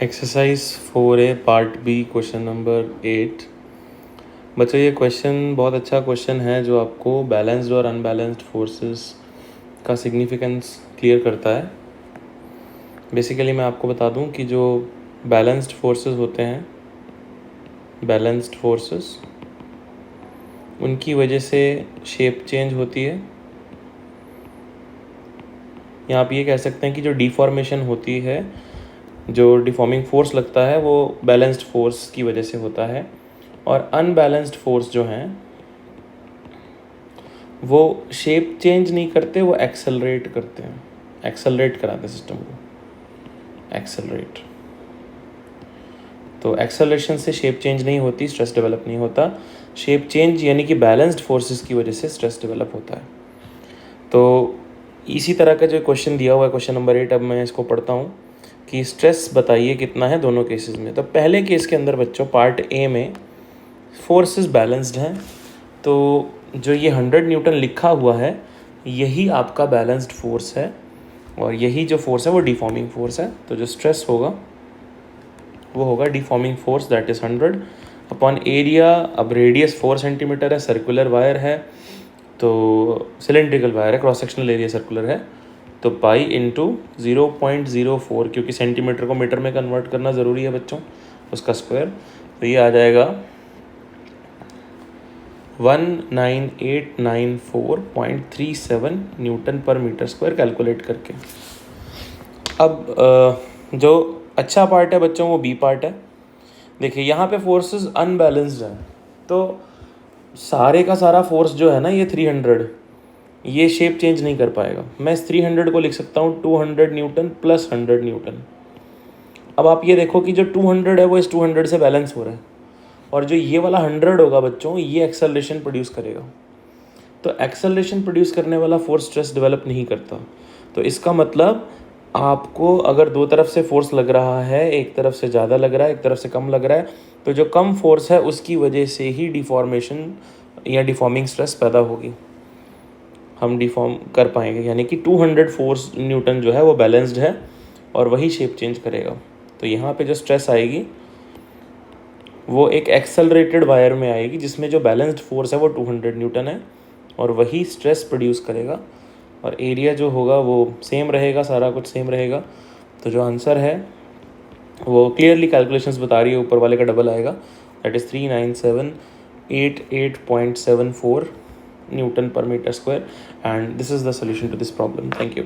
Exercise 4A part B question number 8। बच्चों ये question बहुत अच्छा क्वेश्चन है जो आपको बैलेंस्ड और अनबैलेंस्ड फोर्सेस का सिग्निफिकेंस क्लियर करता है। बेसिकली मैं आपको बता दूं कि जो बैलेंस्ड फोर्सेस होते हैं, बैलेंस्ड फोर्सेस, उनकी वजह से शेप चेंज होती है, या आप ये कह सकते हैं कि जो डिफॉर्मेशन होती है, जो डिफॉर्मिंग फोर्स लगता है, वो बैलेंस्ड फोर्स की वजह से होता है। और अनबैलेंस्ड फोर्स जो हैं वो शेप चेंज नहीं करते, वो एक्सेलरेट करते हैं, एक्सेलरेट कराते हैं सिस्टम को, एक्सेलरेट। तो एक्सेलरेशन से शेप चेंज नहीं होती, स्ट्रेस डेवलप नहीं होता। शेप चेंज यानी कि बैलेंस्ड फोर्सेस की वजह से स्ट्रेस डेवलप होता है। तो इसी तरह का जो क्वेश्चन दिया हुआ है क्वेश्चन नंबर 8, अब मैं इसको पढ़ता हूँ कि स्ट्रेस बताइए कितना है दोनों केसेस में। तो पहले केस के अंदर बच्चों पार्ट ए में फोर्सेस बैलेंस्ड हैं, तो जो ये 100 न्यूटन लिखा हुआ है यही आपका बैलेंस्ड फोर्स है, और यही जो फोर्स है वो डिफॉर्मिंग फोर्स है। तो जो स्ट्रेस होगा वो होगा deforming force, that is 100 upon area. अब रेडियस 4 सेंटीमीटर है, सर्कुलर वायर है, तो सिलेंड्रिकल वायर है, क्रॉस सेक्शनल एरिया सर्कुलर है, तो पाई इंटू 0.04, क्योंकि सेंटीमीटर को मीटर में कन्वर्ट करना ज़रूरी है बच्चों, उसका स्क्वायर। तो ये आ जाएगा 19894.37 Newton per metre square calculate करके। अब जो अच्छा पार्ट है बच्चों वो बी पार्ट है। देखिए यहाँ पे फोर्सेस अनबैलेंस्ड है, तो सारे का सारा फोर्स जो है ना ये 300, ये शेप चेंज नहीं कर पाएगा। मैं इस 300 को लिख सकता हूँ 200 न्यूटन प्लस 100 न्यूटन। अब आप ये देखो कि जो 200 है वो इस 200 से बैलेंस हो रहा है, और जो ये वाला 100 होगा बच्चों ये एक्सेलरेशन प्रोड्यूस करेगा। तो एक्सेलरेशन प्रोड्यूस करने वाला फोर्स स्ट्रेस डेवलप नहीं करता। तो इसका मतलब आपको अगर दो तरफ से फोर्स लग रहा है, एक तरफ से ज़्यादा लग रहा है, एक तरफ से कम लग रहा है, तो जो कम फोर्स है उसकी वजह से ही डिफॉर्मेशन या डिफॉर्मिंग स्ट्रेस पैदा होगी, हम डिफॉर्म कर पाएंगे। यानी कि 200 फोर्स न्यूटन जो है वो बैलेंस्ड है और वही शेप चेंज करेगा। तो यहाँ पे जो स्ट्रेस आएगी वो एक एक्सेलरेटेड वायर में आएगी, जिसमें जो बैलेंस्ड फोर्स है वो 200 न्यूटन है, और वही स्ट्रेस प्रोड्यूस करेगा, और एरिया जो होगा वो सेम रहेगा, सारा कुछ सेम रहेगा। तो जो आंसर है वो क्लियरली कैलकुलेशंस बता रही है, ऊपर वाले का डबल आएगा, that is 39788.74 newton per metre square, and this is the solution to this problem. Thank you.